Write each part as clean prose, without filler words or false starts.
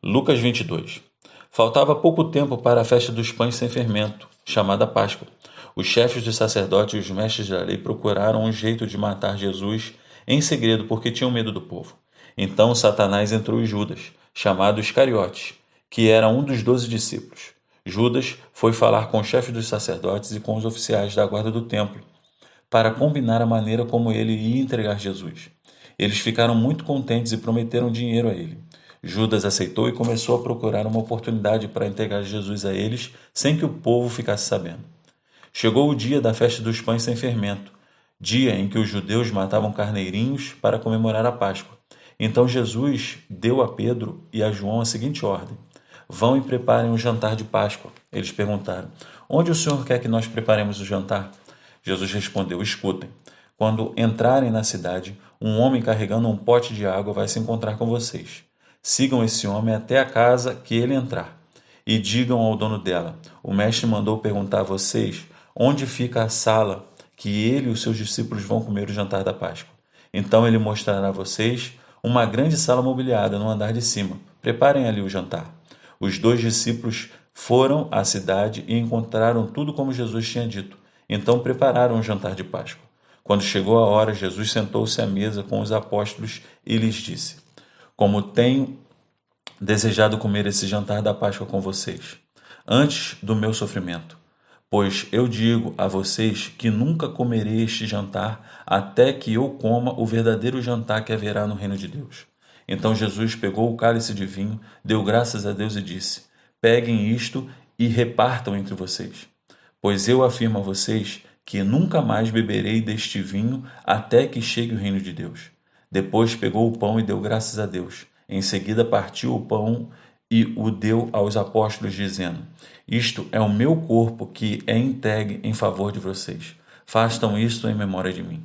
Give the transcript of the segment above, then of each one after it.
Lucas 22. Faltava pouco tempo para a festa dos pães sem fermento, chamada Páscoa. Os chefes dos sacerdotes e os mestres da lei procuraram um jeito de matar Jesus em segredo porque tinham medo do povo. Então Satanás entrou em Judas, chamado Iscariotes, que era um dos 12 discípulos. Judas foi falar com os chefes dos sacerdotes e com os oficiais da guarda do templo para combinar a maneira como ele ia entregar Jesus. Eles ficaram muito contentes e prometeram dinheiro a ele. Judas aceitou e começou a procurar uma oportunidade para entregar Jesus a eles sem que o povo ficasse sabendo. Chegou o dia da festa dos pães sem fermento, dia em que os judeus matavam carneirinhos para comemorar a Páscoa. Então Jesus deu a Pedro e a João a seguinte ordem: Vão e preparem o jantar de Páscoa. Eles perguntaram: Onde o Senhor quer que nós preparemos o jantar? Jesus respondeu: Escutem. Quando entrarem na cidade, um homem carregando um pote de água vai se encontrar com vocês. Sigam esse homem até a casa que ele entrar e digam ao dono dela: O mestre mandou perguntar a vocês onde fica a sala que ele e os seus discípulos vão comer o jantar da Páscoa. Então ele mostrará a vocês uma grande sala mobiliada no andar de cima. Preparem ali o jantar. Os dois discípulos foram à cidade e encontraram tudo como Jesus tinha dito. Então prepararam o jantar de Páscoa. Quando chegou a hora, Jesus sentou-se à mesa com os apóstolos e lhes disse: Como tenho desejado comer esse jantar da Páscoa com vocês, antes do meu sofrimento. Pois eu digo a vocês que nunca comerei este jantar até que eu coma o verdadeiro jantar que haverá no reino de Deus. Então Jesus pegou o cálice de vinho, deu graças a Deus e disse: Peguem isto e repartam entre vocês. Pois eu afirmo a vocês que nunca mais beberei deste vinho até que chegue o reino de Deus. Depois pegou o pão e deu graças a Deus. Em seguida partiu o pão e o deu aos apóstolos, dizendo: Isto é o meu corpo que é entregue em favor de vocês. Façam isto em memória de mim.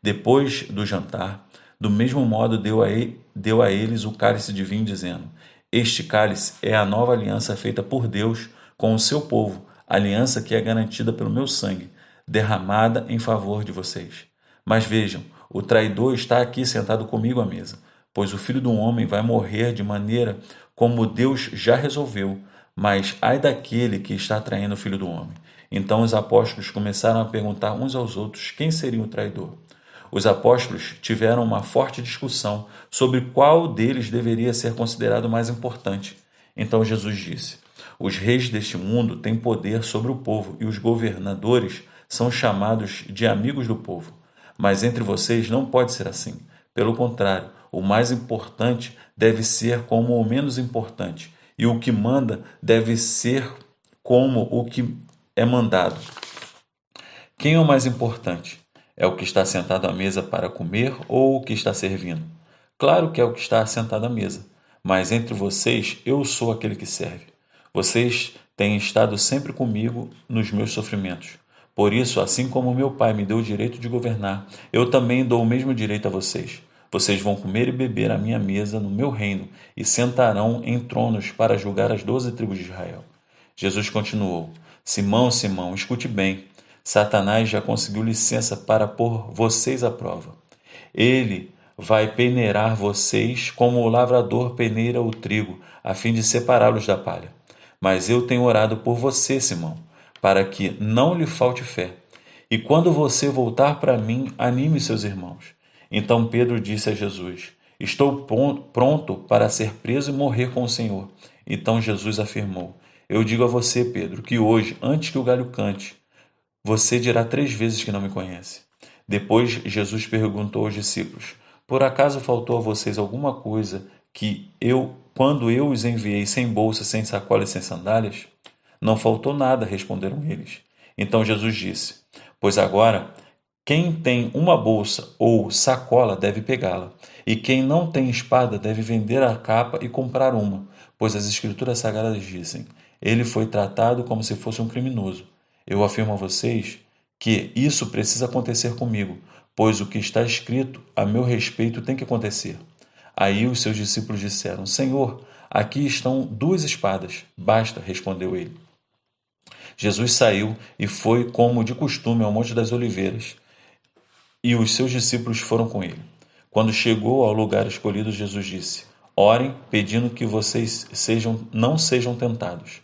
Depois do jantar, do mesmo modo deu a eles o cálice de vinho, dizendo: Este cálice é a nova aliança feita por Deus com o seu povo, aliança que é garantida pelo meu sangue, derramada em favor de vocês. Mas vejam, o traidor está aqui sentado comigo à mesa, pois o Filho do Homem vai morrer de maneira como Deus já resolveu, mas ai daquele que está traindo o Filho do Homem. Então os apóstolos começaram a perguntar uns aos outros quem seria o traidor. Os apóstolos tiveram uma forte discussão sobre qual deles deveria ser considerado mais importante. Então Jesus disse: Os reis deste mundo têm poder sobre o povo e os governadores são chamados de amigos do povo. Mas entre vocês não pode ser assim. Pelo contrário, o mais importante deve ser como o menos importante, e o que manda deve ser como o que é mandado. Quem é o mais importante? É o que está sentado à mesa para comer ou o que está servindo? Claro que é o que está sentado à mesa, mas entre vocês eu sou aquele que serve. Vocês têm estado sempre comigo nos meus sofrimentos. Por isso, assim como meu pai me deu o direito de governar, eu também dou o mesmo direito a vocês. Vocês vão comer e beber à minha mesa no meu reino e sentarão em tronos para julgar as 12 tribos de Israel. Jesus continuou: Simão, Simão, escute bem. Satanás já conseguiu licença para pôr vocês à prova. Ele vai peneirar vocês como o lavrador peneira o trigo, a fim de separá-los da palha. Mas eu tenho orado por você, Simão, para que não lhe falte fé. E quando você voltar para mim, anime seus irmãos. Então Pedro disse a Jesus: Estou pronto para ser preso e morrer com o Senhor. Então Jesus afirmou: Eu digo a você, Pedro, que hoje, antes que o galho cante, você dirá 3 vezes que não me conhece. Depois Jesus perguntou aos discípulos: Por acaso faltou a vocês alguma coisa quando eu os enviei sem bolsa, sem sacola e sem sandálias? Não faltou nada, responderam eles. Então Jesus disse: Pois agora, quem tem uma bolsa ou sacola deve pegá-la, e quem não tem espada deve vender a capa e comprar uma, pois as Escrituras Sagradas dizem: Ele foi tratado como se fosse um criminoso. Eu afirmo a vocês que isso precisa acontecer comigo, pois o que está escrito a meu respeito tem que acontecer. Aí os seus discípulos disseram: Senhor, aqui estão 2 espadas. Basta, respondeu ele. Jesus saiu e foi, como de costume, ao Monte das Oliveiras, e os seus discípulos foram com ele. Quando chegou ao lugar escolhido, Jesus disse: Orem pedindo que vocês não sejam tentados.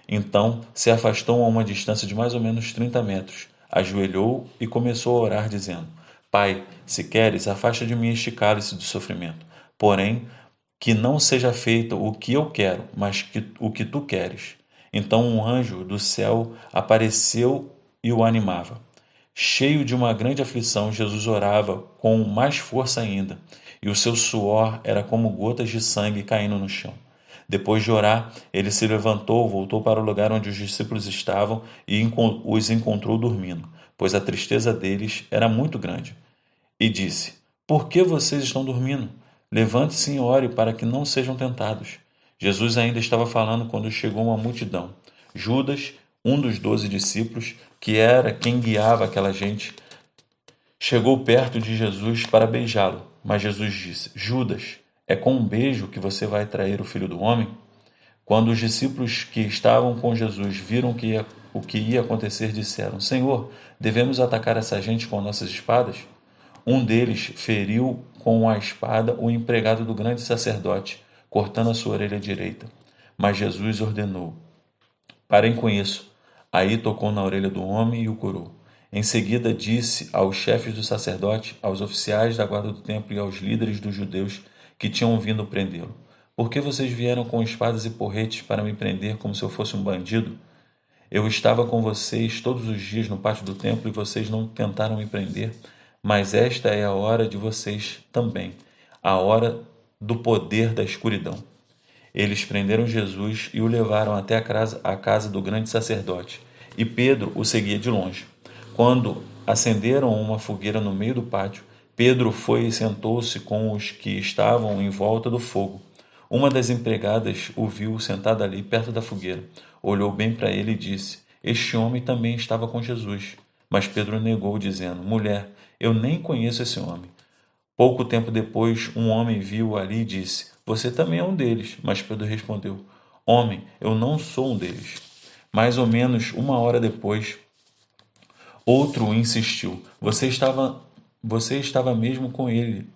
Então se afastou a uma distância de mais ou menos 30 metros, ajoelhou e começou a orar, dizendo: Pai, se queres, afasta de mim este cálice de sofrimento. Porém, que não seja feito o que eu quero, mas o que tu queres. Então um anjo do céu apareceu e o animava. Cheio de uma grande aflição, Jesus orava com mais força ainda, e o seu suor era como gotas de sangue caindo no chão. Depois de orar, ele se levantou, voltou para o lugar onde os discípulos estavam e os encontrou dormindo, pois a tristeza deles era muito grande. E disse: Por que vocês estão dormindo? Levante-se e ore para que não sejam tentados. Jesus ainda estava falando quando chegou uma multidão. Judas, um dos 12 discípulos, que era quem guiava aquela gente, chegou perto de Jesus para beijá-lo. Mas Jesus disse: Judas, é com um beijo que você vai trair o Filho do Homem? Quando os discípulos que estavam com Jesus viram o que ia acontecer, disseram: Senhor, devemos atacar essa gente com nossas espadas? Um deles feriu com a espada o empregado do grande sacerdote, cortando a sua orelha direita. Mas Jesus ordenou: Parem com isso. Aí tocou na orelha do homem e o curou. Em seguida disse aos chefes do sacerdote, aos oficiais da guarda do templo e aos líderes dos judeus que tinham vindo prendê-lo: Por que vocês vieram com espadas e porretes para me prender como se eu fosse um bandido? Eu estava com vocês todos os dias no pátio do templo e vocês não tentaram me prender, mas esta é a hora de vocês também, a hora do poder da escuridão. Eles prenderam Jesus e o levaram até a casa do grande sacerdote, e Pedro o seguia de longe. Quando acenderam uma fogueira no meio do pátio, Pedro foi e sentou-se com os que estavam em volta do fogo. Uma das empregadas o viu sentado ali perto da fogueira. Olhou bem para ele e disse: Este homem também estava com Jesus. Mas Pedro negou, dizendo: Mulher, eu nem conheço esse homem. Pouco tempo depois, um homem viu ali e disse: Você também é um deles. Mas Pedro respondeu: Homem, eu não sou um deles. Mais ou menos uma hora depois, outro insistiu: Você estava mesmo com ele.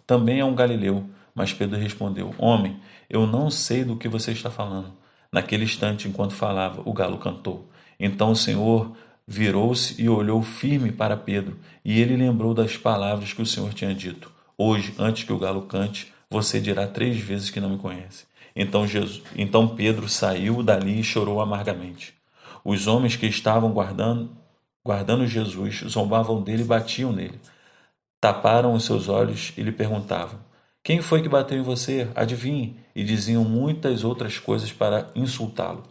Também é um galileu. Mas Pedro respondeu: Homem, eu não sei do que você está falando. Naquele instante, enquanto falava, o galo cantou. Então o Senhor virou-se e olhou firme para Pedro, e ele lembrou das palavras que o Senhor tinha dito: Hoje, antes que o galo cante, você dirá 3 vezes que não me conhece. Então Pedro saiu dali e chorou amargamente. Os homens que estavam guardando Jesus zombavam dele e batiam nele. Taparam os seus olhos e lhe perguntavam: Quem foi que bateu em você? Adivinhe. E diziam muitas outras coisas para insultá-lo.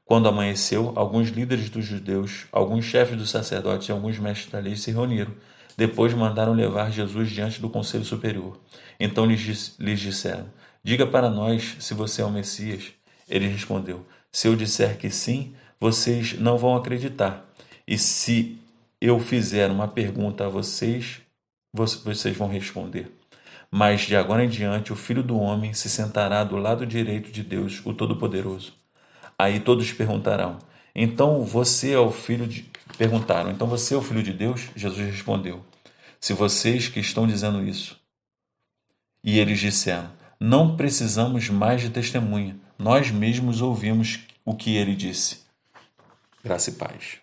Quando amanheceu, alguns líderes dos judeus, alguns chefes dos sacerdotes e alguns mestres da lei se reuniram. Depois mandaram levar Jesus diante do conselho superior. Então lhes disseram: Diga para nós se você é o Messias. Ele respondeu: Se eu disser que sim, vocês não vão acreditar. E se eu fizer uma pergunta a vocês, vocês vão responder. Mas de agora em diante o Filho do Homem se sentará do lado direito de Deus, o Todo-Poderoso. Aí todos perguntarão: Então você é o filho de... Perguntaram: Então você é o filho de Deus? Jesus respondeu: Se vocês que estão dizendo isso. E eles disseram: Não precisamos mais de testemunha. Nós mesmos ouvimos o que ele disse. Graça e paz.